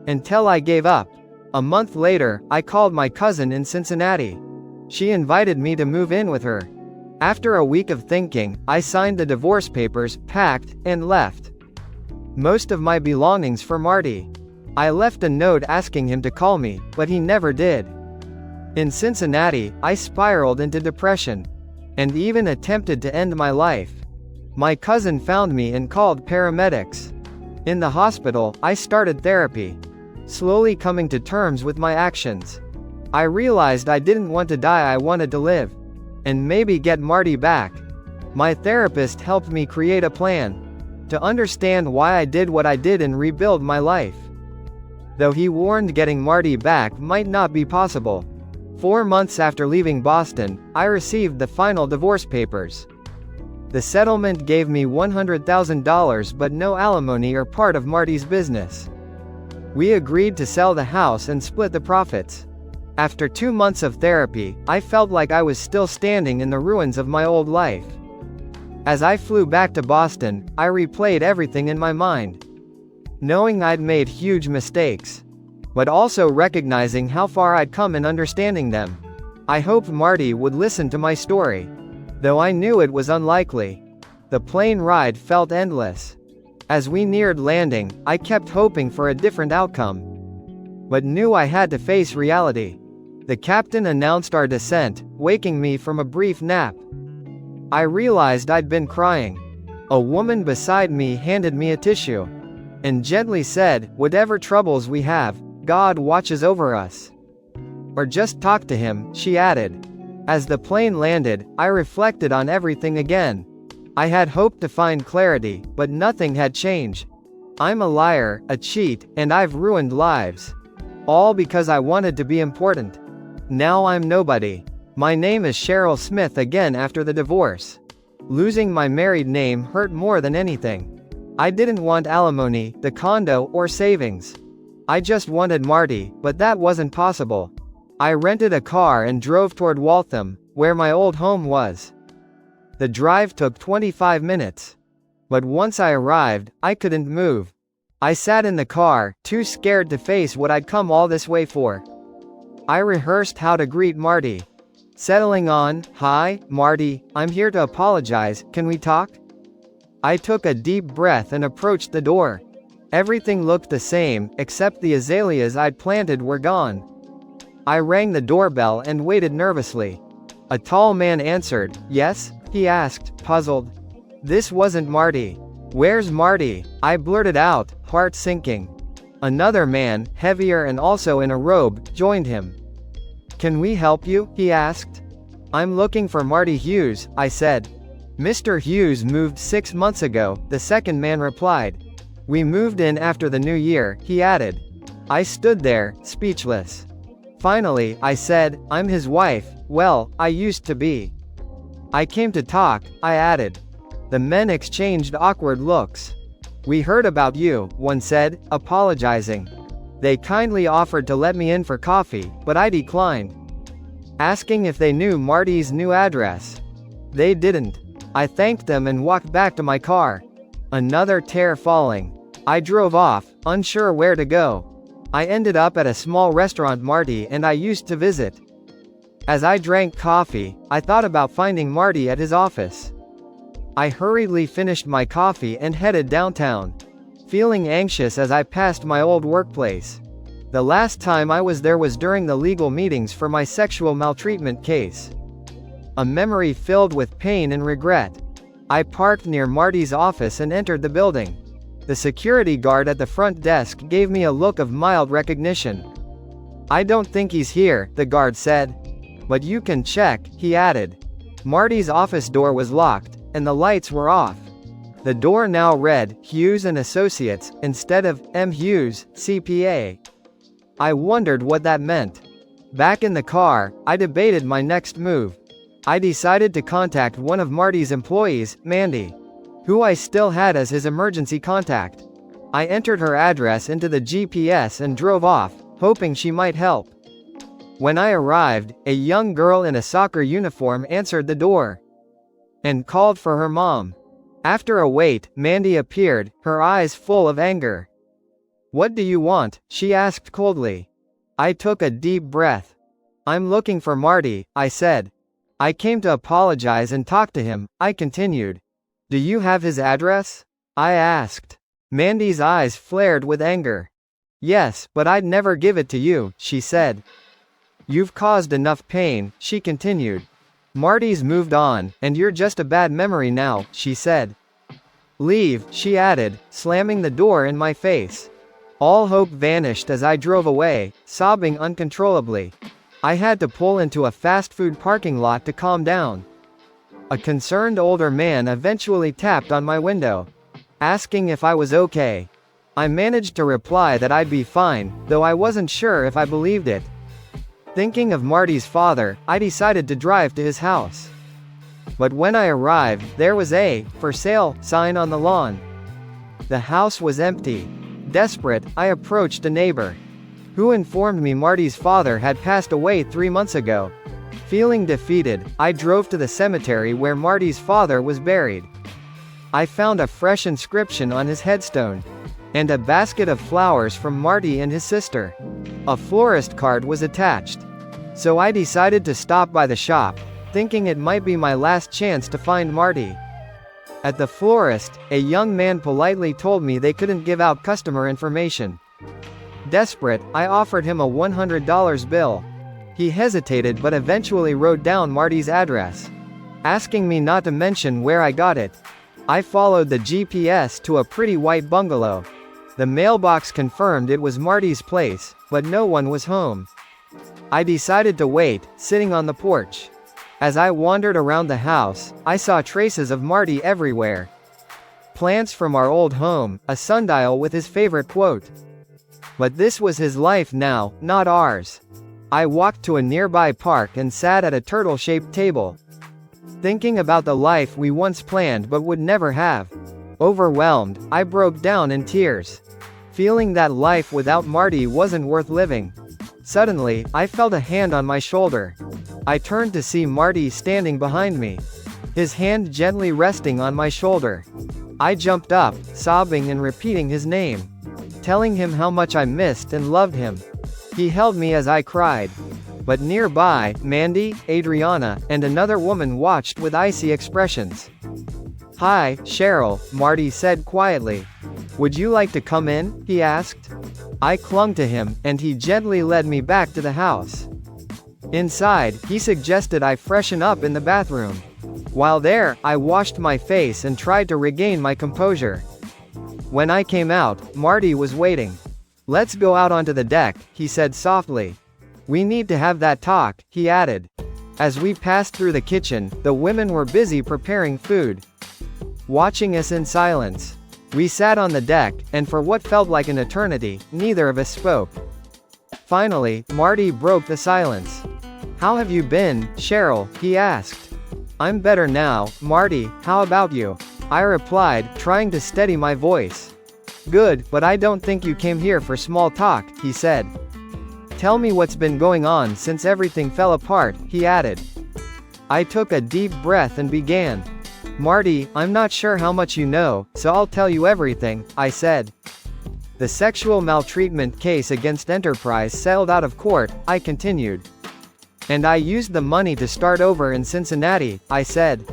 Until I gave up. A month later, I called my cousin in Cincinnati. She invited me to move in with her. After a week of thinking, I signed the divorce papers, packed, and left. Most of my belongings for Marty. I left a note asking him to call me, but he never did. In Cincinnati, I spiraled into depression, and even attempted to end my life. My cousin found me and called paramedics. In the hospital, I started therapy, slowly coming to terms with my actions. I realized I didn't want to die, I wanted to live, and maybe get Marty back. My therapist helped me create a plan to understand why I did what I did and rebuild my life. Though he warned getting Marty back might not be possible. 4 months after leaving Boston, I received the final divorce papers. The settlement gave me $100,000 but no alimony or part of Marty's business. We agreed to sell the house and split the profits. After 2 months of therapy, I felt like I was still standing in the ruins of my old life. As I flew back to Boston, I replayed everything in my mind, knowing I'd made huge mistakes, but also recognizing how far I'd come in understanding them. I hoped Marty would listen to my story, though I knew it was unlikely. The plane ride felt endless. As we neared landing, I kept hoping for a different outcome, but knew I had to face reality. The captain announced our descent, waking me from a brief nap. I realized I'd been crying. A woman beside me handed me a tissue and gently said, "Whatever troubles we have, God watches over us." Or just talk to him, she added. As the plane landed, I reflected on everything again. I had hoped to find clarity, but nothing had changed. I'm a liar, a cheat, and I've ruined lives. All because I wanted to be important. Now I'm nobody. My name is Cheryl Smith again after the divorce. Losing my married name hurt more than anything. I didn't want alimony, the condo, or savings. I just wanted Marty, but that wasn't possible. I rented a car and drove toward Waltham, where my old home was. The drive took 25 minutes. But once I arrived, I couldn't move. I sat in the car, too scared to face what I'd come all this way for. I rehearsed how to greet Marty. Settling on, "Hi, Marty, I'm here to apologize, can we talk?" I took a deep breath and approached the door. Everything looked the same, except the azaleas I'd planted were gone. I rang the doorbell and waited nervously. A tall man answered. "Yes?" he asked, puzzled. This wasn't Marty. "Where's Marty?" I blurted out, heart sinking. Another man, heavier and also in a robe, joined him. "Can we help you?" he asked. "I'm looking for Marty Hughes," I said. "Mr. Hughes moved 6 months ago," the second man replied. "We moved in after the new year," he added. I stood there, speechless. Finally, I said, "I'm his wife." "Well, I used to be." "I came to talk," I added. The men exchanged awkward looks. "We heard about you," one said, apologizing. They kindly offered to let me in for coffee, but I declined, asking if they knew Marty's new address. They didn't. I thanked them and walked back to my car. Another tear falling. I drove off, unsure where to go. I ended up at a small restaurant Marty and I used to visit. As I drank coffee, I thought about finding Marty at his office. I hurriedly finished my coffee and headed downtown, feeling anxious as I passed my old workplace. The last time I was there was during the legal meetings for my sexual maltreatment case. A memory filled with pain and regret. I parked near Marty's office and entered the building. The security guard at the front desk gave me a look of mild recognition. "I don't think he's here," the guard said. But you can check, he added. Marty's office door was locked, and the lights were off. The door now read, Hughes and Associates, instead of, M. Hughes, CPA. I wondered what that meant. Back in the car, I debated my next move. I decided to contact one of Marty's employees, Mandy, who I still had as his emergency contact. I entered her address into the GPS and drove off, hoping she might help. When I arrived, a young girl in a soccer uniform answered the door and called for her mom. After a wait, Mandy appeared, her eyes full of anger. What do you want? She asked coldly. I took a deep breath. I'm looking for Marty, I said. I came to apologize and talk to him, I continued. Do you have his address? I asked. Mandy's eyes flared with anger. Yes, but I'd never give it to you, she said. You've caused enough pain, she continued. Marty's moved on, and you're just a bad memory now, she said. Leave, she added, slamming the door in my face. All hope vanished as I drove away, sobbing uncontrollably. I had to pull into a fast food parking lot to calm down. A concerned older man eventually tapped on my window, asking if I was okay. I managed to reply that I'd be fine, though I wasn't sure if I believed it. Thinking of Marty's father, I decided to drive to his house. But when I arrived, there was a "for sale" sign on the lawn. The house was empty. Desperate, I approached a neighbor, who informed me Marty's father had passed away 3 months ago. Feeling defeated, I drove to the cemetery where Marty's father was buried. I found a fresh inscription on his headstone, and a basket of flowers from Marty and his sister. A florist card was attached. So I decided to stop by the shop, thinking it might be my last chance to find Marty. At the florist, a young man politely told me they couldn't give out customer information. Desperate, I offered him a $100 bill. He hesitated but eventually wrote down Marty's address, asking me not to mention where I got it. I followed the GPS to a pretty white bungalow. The mailbox confirmed it was Marty's place, but no one was home. I decided to wait, sitting on the porch. As I wandered around the house, I saw traces of Marty everywhere. Plants from our old home, a sundial with his favorite quote. But this was his life now, not ours. I walked to a nearby park and sat at a turtle-shaped table, thinking about the life we once planned but would never have. Overwhelmed, I broke down in tears, feeling that life without Marty wasn't worth living. Suddenly, I felt a hand on my shoulder. I turned to see Marty standing behind me, his hand gently resting on my shoulder. I jumped up, sobbing and repeating his name, telling him how much I missed and loved him. He held me as I cried. But nearby, Mandy, Adriana, and another woman watched with icy expressions. Hi, Cheryl, Marty said quietly. Would you like to come in? He asked. I clung to him, and he gently led me back to the house. Inside, he suggested I freshen up in the bathroom. While there, I washed my face and tried to regain my composure. When I came out, Marty was waiting. Let's go out onto the deck, he said softly. We need to have that talk, he added. As we passed through the kitchen, the women were busy preparing food, watching us in silence. We sat on the deck, and for what felt like an eternity, neither of us spoke. Finally, Marty broke the silence. How have you been, Cheryl? He asked. I'm better now, Marty, how about you? I replied, trying to steady my voice. Good, but I don't think you came here for small talk, he said. Tell me what's been going on since everything fell apart, he added. I took a deep breath and began. Marty, I'm not sure how much you know, so I'll tell you everything, I said. The sexual maltreatment case against Enterprise settled out of court, I continued. And I used the money to start over in Cincinnati, I said.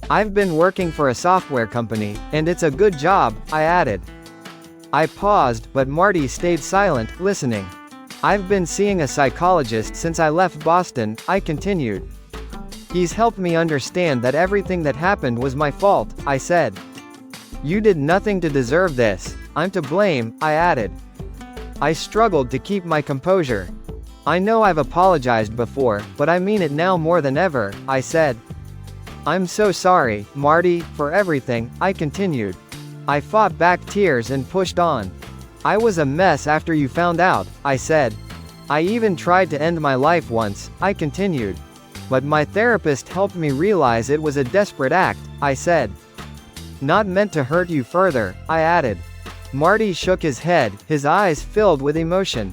I've been working for a software company, and it's a good job, I added. I paused, but Marty stayed silent, listening. I've been seeing a psychologist since I left Boston, I continued. He's helped me understand that everything that happened was my fault, I said. You did nothing to deserve this. I'm to blame, I added. I struggled to keep my composure. I know I've apologized before, but I mean it now more than ever, I said. I'm so sorry, Marty, for everything, I continued. I fought back tears and pushed on. I was a mess after you found out, I said. I even tried to end my life once, I continued. But my therapist helped me realize it was a desperate act, I said. Not meant to hurt you further, I added. Marty shook his head, his eyes filled with emotion.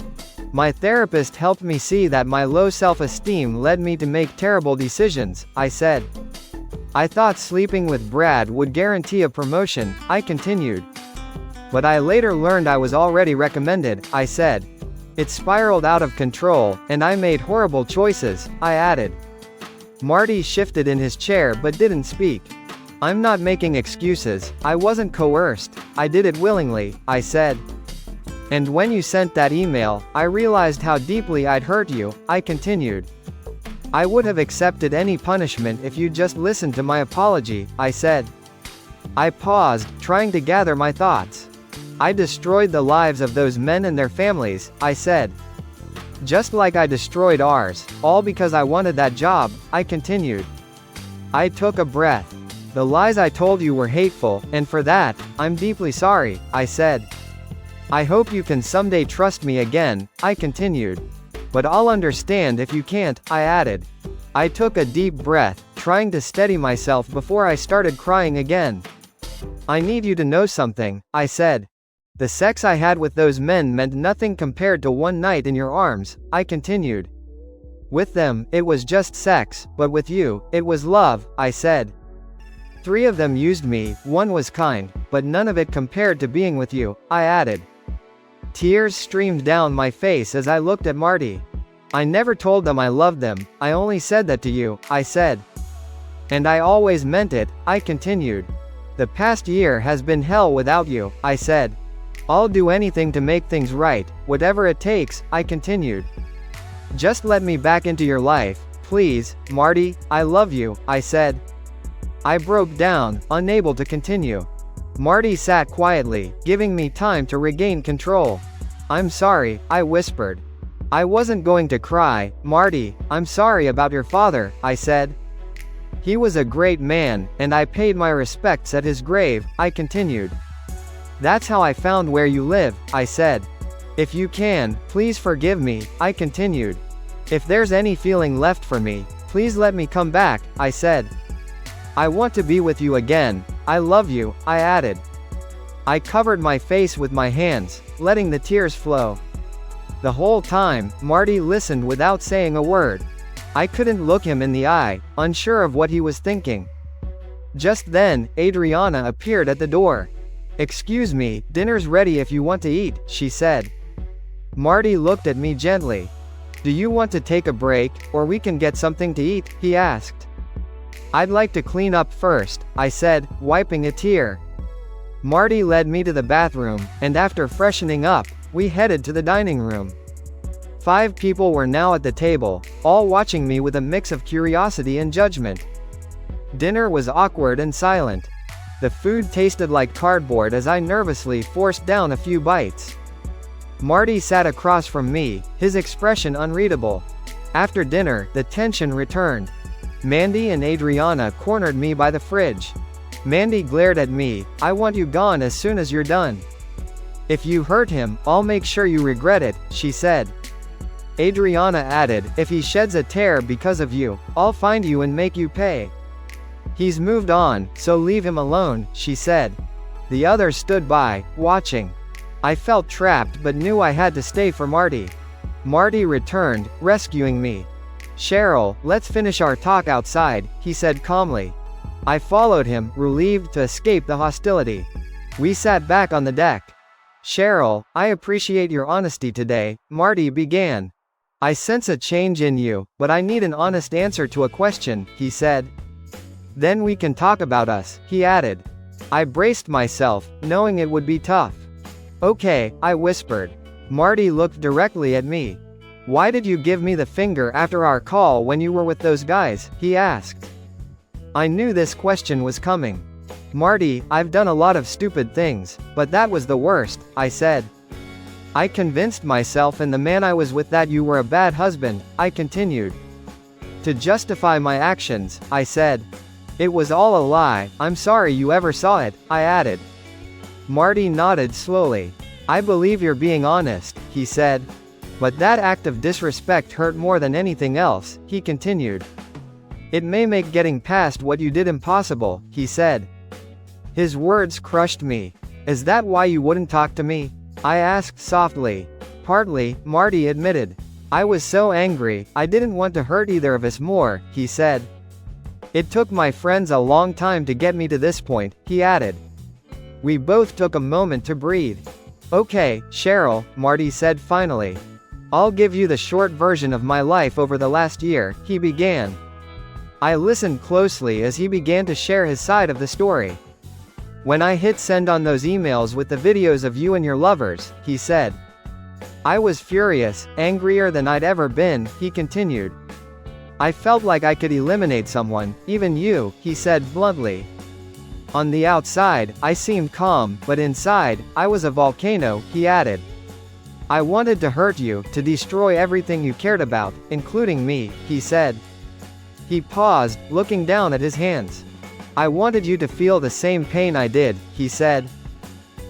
My therapist helped me see that my low self-esteem led me to make terrible decisions, I said. I thought sleeping with Brad would guarantee a promotion, I continued. But I later learned I was already recommended, I said. It spiraled out of control, and I made horrible choices, I added. Marty shifted in his chair but didn't speak. I'm not making excuses, I wasn't coerced, I did it willingly, I said. And when you sent that email, I realized how deeply I'd hurt you, I continued. I would have accepted any punishment if you'd just listened to my apology, I said. I paused, trying to gather my thoughts. I destroyed the lives of those men and their families, I said. Just like I destroyed ours, all because I wanted that job, I continued. I took a breath. The lies I told you were hateful, and for that, I'm deeply sorry, I said. I hope you can someday trust me again, I continued. But I'll understand if you can't, I added. I took a deep breath, trying to steady myself before I started crying again. I need you to know something, I said. The sex I had with those men meant nothing compared to one night in your arms, I continued. With them, it was just sex, but with you, it was love, I said. 3 of them used me, 1 was kind, but none of it compared to being with you, I added. Tears streamed down my face as I looked at Marty. I never told them I loved them, I only said that to you, I said. And I always meant it, I continued. The past year has been hell without you, I said. I'll do anything to make things right, whatever it takes, I continued. Just let me back into your life, please, Marty, I love you, I said. I broke down, unable to continue. Marty sat quietly, giving me time to regain control. I'm sorry, I whispered. I wasn't going to cry, Marty, I'm sorry about your father, I said. He was a great man, and I paid my respects at his grave, I continued. That's how I found where you live, I said. If you can, please forgive me, I continued. If there's any feeling left for me, please let me come back, I said. I want to be with you again, I love you, I added. I covered my face with my hands, letting the tears flow. The whole time, Marty listened without saying a word. I couldn't look him in the eye, unsure of what he was thinking. Just then, Adriana appeared at the door. Excuse me, dinner's ready if you want to eat, she said. Marty looked at me gently. Do you want to take a break, or we can get something to eat, he asked. I'd like to clean up first, I said, wiping a tear. Marty led me to the bathroom, and after freshening up, we headed to the dining room. 5 people were now at the table, all watching me with a mix of curiosity and judgment. Dinner was awkward and silent. The food tasted like cardboard as I nervously forced down a few bites. Marty sat across from me, his expression unreadable. After dinner, the tension returned. Mandy and Adriana cornered me by the fridge. Mandy glared at me, I want you gone as soon as you're done. If you hurt him, I'll make sure you regret it, she said. Adriana added, if he sheds a tear because of you, I'll find you and make you pay. He's moved on, so leave him alone, she said. The others stood by, watching. I felt trapped but knew I had to stay for Marty. Marty returned, rescuing me. Cheryl, let's finish our talk outside, he said calmly. I followed him, relieved to escape the hostility. We sat back on the deck. Cheryl, I appreciate your honesty today, Marty began. I sense a change in you, but I need an honest answer to a question, he said. Then we can talk about us, he added. I braced myself, knowing it would be tough. Okay, I whispered. Marty looked directly at me. Why did you give me the finger after our call when you were with those guys, he asked. I knew this question was coming. Marty, I've done a lot of stupid things, but that was the worst, I said. I convinced myself and the man I was with that you were a bad husband, I continued. To justify my actions, I said. It was all a lie, I'm sorry you ever saw it, I added. Marty nodded slowly. I believe you're being honest, he said. But that act of disrespect hurt more than anything else, he continued. It may make getting past what you did impossible, he said. His words crushed me. Is that why you wouldn't talk to me? I asked softly. Partly, Marty admitted. I was so angry, I didn't want to hurt either of us more, he said. It took my friends a long time to get me to this point, he added. We both took a moment to breathe. Okay, Cheryl, Marty said finally. I'll give you the short version of my life over the last year, he began. I listened closely as he began to share his side of the story. When I hit send on those emails with the videos of you and your lovers, he said. I was furious, angrier than I'd ever been, he continued. I felt like I could eliminate someone, even you, he said bluntly. On the outside, I seemed calm, but inside, I was a volcano, he added. I wanted to hurt you, to destroy everything you cared about, including me, he said. He paused, looking down at his hands. I wanted you to feel the same pain I did, he said.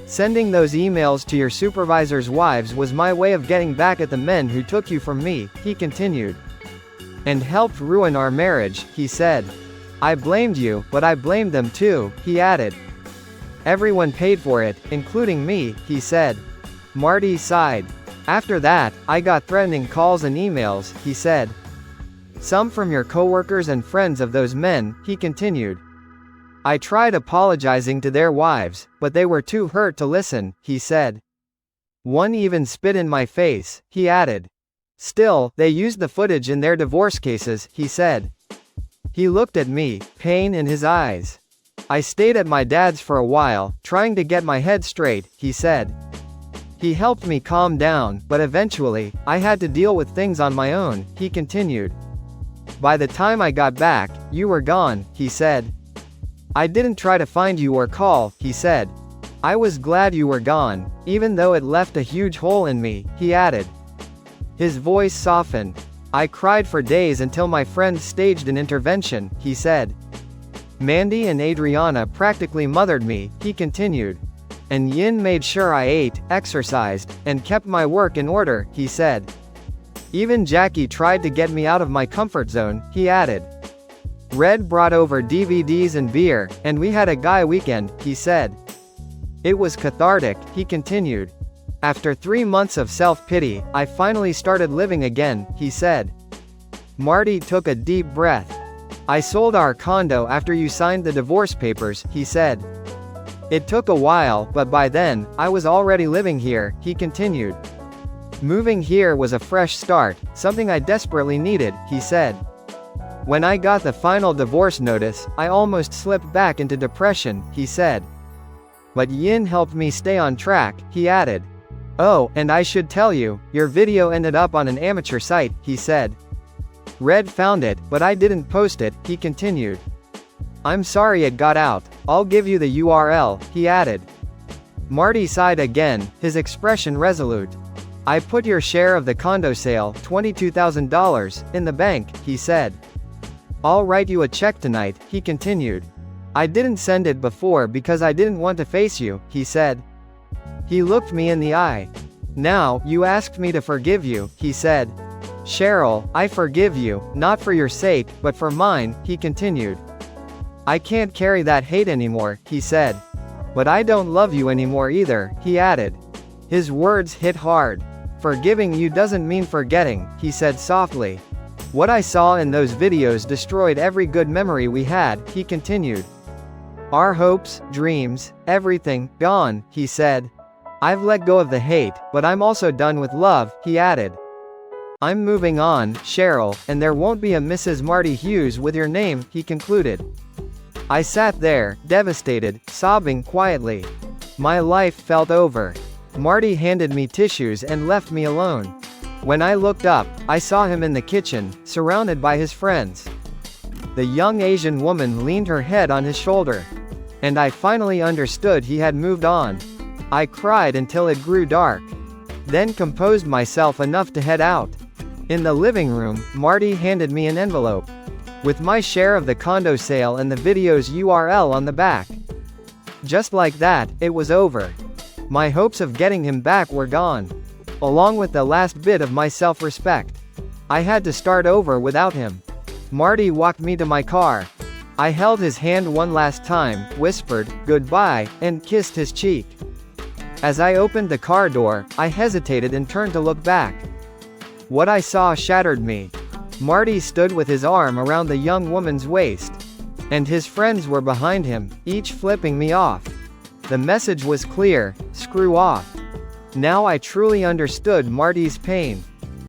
Sending those emails to your supervisor's wives was my way of getting back at the men who took you from me, he continued. And helped ruin our marriage, he said. I blamed you, but I blamed them too, he added. Everyone paid for it, including me, he said. Marty sighed. After that, I got threatening calls and emails, he said. Some from your coworkers and friends of those men, he continued. I tried apologizing to their wives, but they were too hurt to listen, he said. One even spit in my face, he added. Still, they used the footage in their divorce cases, he said. He looked at me, pain in his eyes. I stayed at my dad's for a while, trying to get my head straight, he said. He helped me calm down, but eventually, I had to deal with things on my own, he continued. By the time I got back, you were gone, he said. I didn't try to find you or call, he said. I was glad you were gone, even though it left a huge hole in me, he added. His voice softened. I cried for days until my friends staged an intervention, he said. Mandy and Adriana practically mothered me, he continued. And Yin made sure I ate, exercised, and kept my work in order, he said. Even Jackie tried to get me out of my comfort zone, he added. Red brought over DVDs and beer, and we had a guy weekend, he said. It was cathartic, he continued. After 3 months of self-pity, I finally started living again, he said. Marty took a deep breath. I sold our condo after you signed the divorce papers, he said. It took a while, but by then, I was already living here, he continued. Moving here was a fresh start, something I desperately needed, he said. When I got the final divorce notice, I almost slipped back into depression, he said. But Yin helped me stay on track, he added. Oh, and I should tell you, your video ended up on an amateur site, he said. Red found it, but I didn't post it, he continued. I'm sorry it got out, I'll give you the URL, he added. Marty sighed again, his expression resolute. I put your share of the condo sale, $22,000, in the bank, he said. I'll write you a check tonight, he continued. I didn't send it before because I didn't want to face you, he said. He looked me in the eye. Now, you asked me to forgive you, he said. Cheryl, I forgive you, not for your sake, but for mine, he continued. I can't carry that hate anymore, he said. But I don't love you anymore either, he added. His words hit hard. Forgiving you doesn't mean forgetting, he said softly. What I saw in those videos destroyed every good memory we had, he continued. Our hopes, dreams, everything, gone, he said. I've let go of the hate, but I'm also done with love, he added. I'm moving on, Cheryl, and there won't be a Mrs. Marty Hughes with your name, he concluded. I sat there, devastated, sobbing quietly. My life felt over. Marty handed me tissues and left me alone. When I looked up, I saw him in the kitchen, surrounded by his friends. The young Asian woman leaned her head on his shoulder. And I finally understood he had moved on. I cried until it grew dark. then composed myself enough to head out. In the living room, Marty handed me an envelope with my share of the condo sale and the video's URL on the back. Just like that, it was over. My hopes of getting him back were gone, along with the last bit of my self-respect. I had to start over without him. Marty walked me to my car. I held his hand one last time, whispered, "Goodbye," and kissed his cheek. As I opened the car door, I hesitated and turned to look back. What I saw shattered me. Marty stood with his arm around the young woman's waist, and his friends were behind him, each flipping me off. The message was clear: screw off. Now I truly understood Marty's pain.